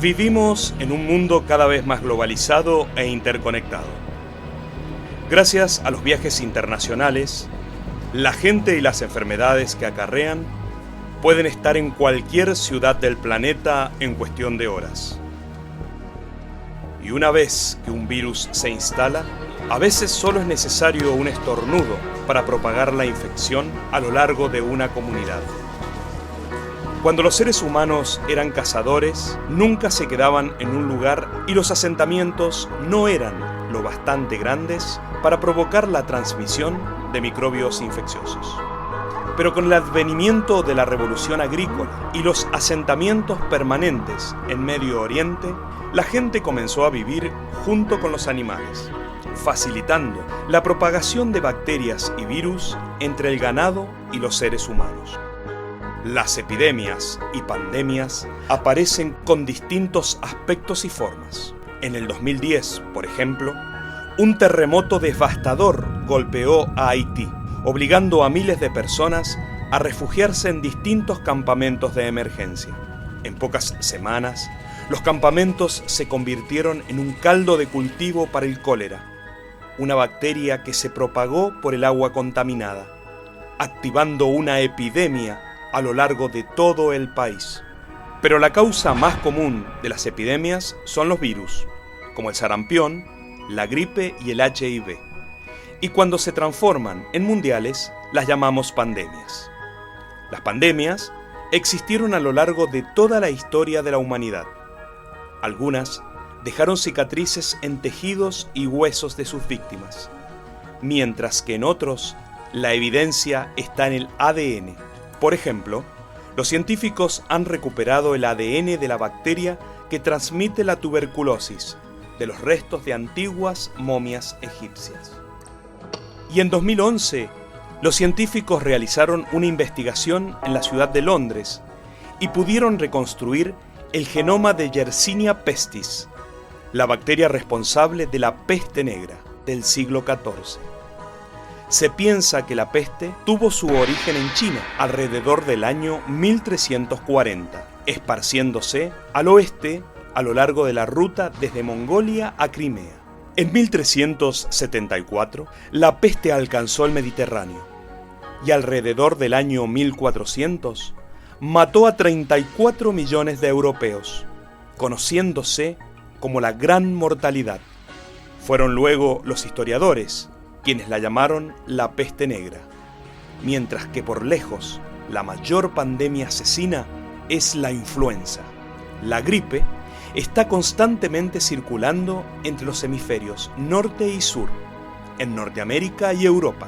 Vivimos en un mundo cada vez más globalizado e interconectado. Gracias a los viajes internacionales, la gente y las enfermedades que acarrean pueden estar en cualquier ciudad del planeta en cuestión de horas. Y una vez que un virus se instala, a veces solo es necesario un estornudo para propagar la infección a lo largo de una comunidad. Cuando los seres humanos eran cazadores, nunca se quedaban en un lugar y los asentamientos no eran lo bastante grandes para provocar la transmisión de microbios infecciosos. Pero con el advenimiento de la revolución agrícola y los asentamientos permanentes en Medio Oriente, la gente comenzó a vivir junto con los animales, facilitando la propagación de bacterias y virus entre el ganado y los seres humanos. Las epidemias y pandemias aparecen con distintos aspectos y formas. En el 2010, por ejemplo, un terremoto devastador golpeó a Haití, obligando a miles de personas a refugiarse en distintos campamentos de emergencia. En pocas semanas, los campamentos se convirtieron en un caldo de cultivo para el cólera, una bacteria que se propagó por el agua contaminada, activando una epidemia a lo largo de todo el país. Pero la causa más común de las epidemias son los virus, como el sarampión, la gripe y el HIV. Y cuando se transforman en mundiales, las llamamos pandemias. Las pandemias existieron a lo largo de toda la historia de la humanidad. Algunas dejaron cicatrices en tejidos y huesos de sus víctimas, mientras que en otros la evidencia está en el ADN. Por ejemplo, los científicos han recuperado el ADN de la bacteria que transmite la tuberculosis de los restos de antiguas momias egipcias. Y en 2011, los científicos realizaron una investigación en la ciudad de Londres y pudieron reconstruir el genoma de Yersinia pestis, la bacteria responsable de la peste negra del siglo XIV. Se piensa que la peste tuvo su origen en China alrededor del año 1340, esparciéndose al oeste a lo largo de la ruta desde Mongolia a Crimea. En 1374, la peste alcanzó el Mediterráneo y alrededor del año 1400 mató a 34 millones de europeos, conociéndose como la Gran Mortalidad. Fueron luego los historiadores quienes la llamaron la peste negra, mientras que por lejos la mayor pandemia asesina es la influenza. La gripe está constantemente circulando entre los hemisferios norte y sur, en Norteamérica y Europa.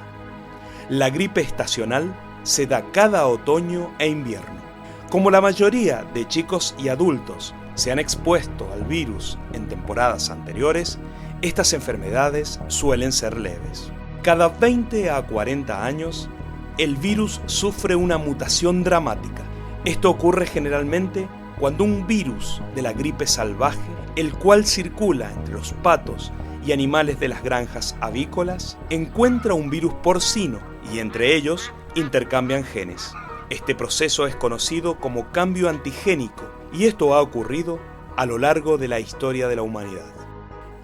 La gripe estacional se da cada otoño e invierno. Como la mayoría de chicos y adultos se han expuesto al virus en temporadas anteriores, estas enfermedades suelen ser leves. Cada 20 a 40 años, el virus sufre una mutación dramática. Esto ocurre generalmente cuando un virus de la gripe salvaje, el cual circula entre los patos y animales de las granjas avícolas, encuentra un virus porcino y entre ellos intercambian genes. Este proceso es conocido como cambio antigénico y esto ha ocurrido a lo largo de la historia de la humanidad.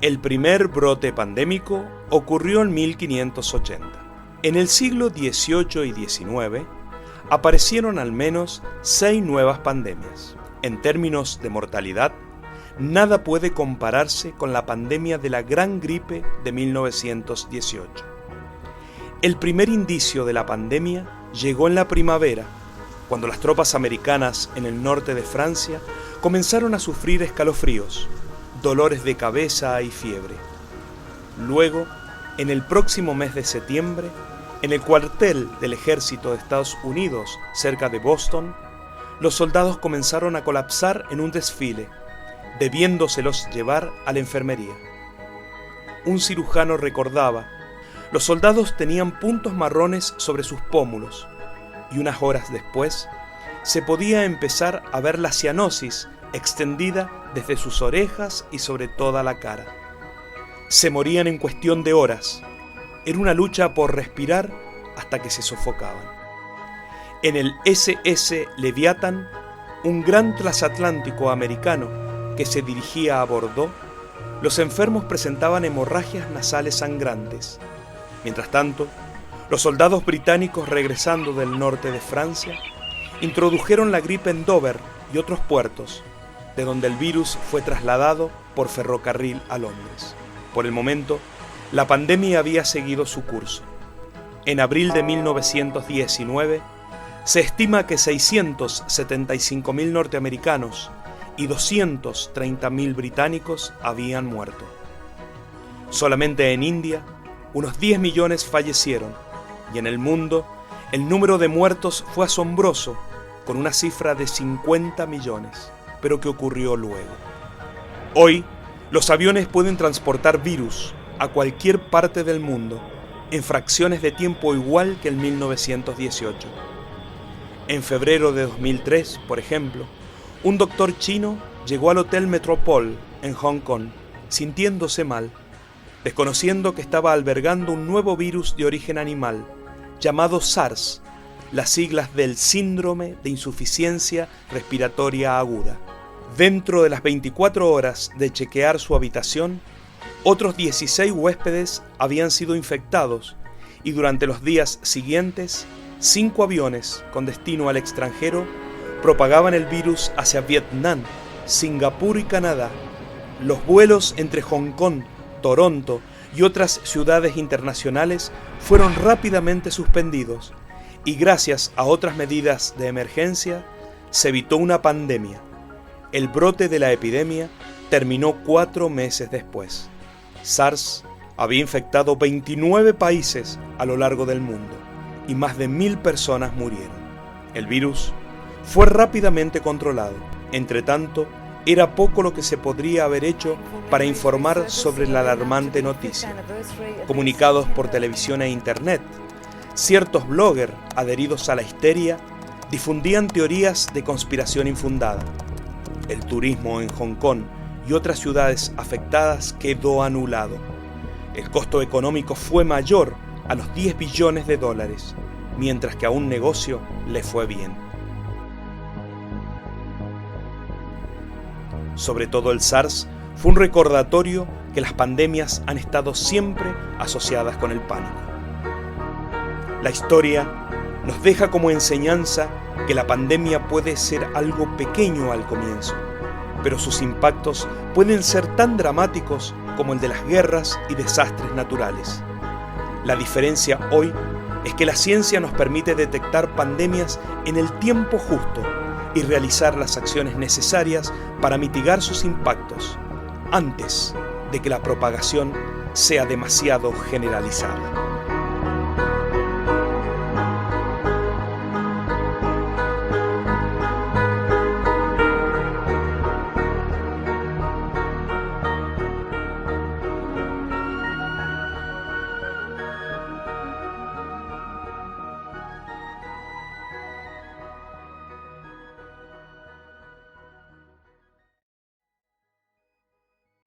El primer brote pandémico ocurrió en 1580. En el siglo XVIII y XIX aparecieron al menos 6 nuevas pandemias. En términos de mortalidad, nada puede compararse con la pandemia de la Gran Gripe de 1918. El primer indicio de la pandemia llegó en la primavera, cuando las tropas americanas en el norte de Francia comenzaron a sufrir escalofríos, dolores de cabeza y fiebre. Luego, en el próximo mes de septiembre, en el cuartel del ejército de Estados Unidos, cerca de Boston, los soldados comenzaron a colapsar en un desfile, debiéndoselos llevar a la enfermería. Un cirujano recordaba: los soldados tenían puntos marrones sobre sus pómulos, y unas horas después se podía empezar a ver la cianosis extendida desde sus orejas y sobre toda la cara. Se morían en cuestión de horas. Era una lucha por respirar hasta que se sofocaban. En el SS Leviathan, un gran transatlántico americano que se dirigía a Bordeaux, los enfermos presentaban hemorragias nasales sangrantes. Mientras tanto, los soldados británicos regresando del norte de Francia introdujeron la gripe en Dover y otros puertos, de donde el virus fue trasladado por ferrocarril a Londres. Por el momento, la pandemia había seguido su curso. En abril de 1919, se estima que 675.000 norteamericanos y 230.000 británicos habían muerto. Solamente en India, unos 10 millones fallecieron, y en el mundo, el número de muertos fue asombroso, con una cifra de 50 millones. Pero ¿qué ocurrió luego? Hoy, los aviones pueden transportar virus a cualquier parte del mundo en fracciones de tiempo igual que en 1918. En febrero de 2003, por ejemplo, un doctor chino llegó al Hotel Metropole en Hong Kong sintiéndose mal, desconociendo que estaba albergando un nuevo virus de origen animal llamado SARS, las siglas del síndrome de insuficiencia respiratoria aguda. Dentro de las 24 horas de chequear su habitación, otros 16 huéspedes habían sido infectados y durante los días siguientes, 5 aviones con destino al extranjero propagaban el virus hacia Vietnam, Singapur y Canadá. Los vuelos entre Hong Kong, Toronto y otras ciudades internacionales fueron rápidamente suspendidos y gracias a otras medidas de emergencia se evitó una pandemia. El brote de la epidemia terminó 4 meses después. SARS había infectado 29 países a lo largo del mundo y más de 1.000 personas murieron. El virus fue rápidamente controlado. Entretanto, era poco lo que se podría haber hecho para informar sobre la alarmante noticia. Comunicados por televisión e internet, ciertos bloggers adheridos a la histeria difundían teorías de conspiración infundada. El turismo en Hong Kong y otras ciudades afectadas quedó anulado. El costo económico fue mayor a los 10 billones de dólares, mientras que a un negocio le fue bien. Sobre todo el SARS fue un recordatorio que las pandemias han estado siempre asociadas con el pánico. La historia nos deja como enseñanza que la pandemia puede ser algo pequeño al comienzo, pero sus impactos pueden ser tan dramáticos como el de las guerras y desastres naturales. La diferencia hoy es que la ciencia nos permite detectar pandemias en el tiempo justo y realizar las acciones necesarias para mitigar sus impactos antes de que la propagación sea demasiado generalizada.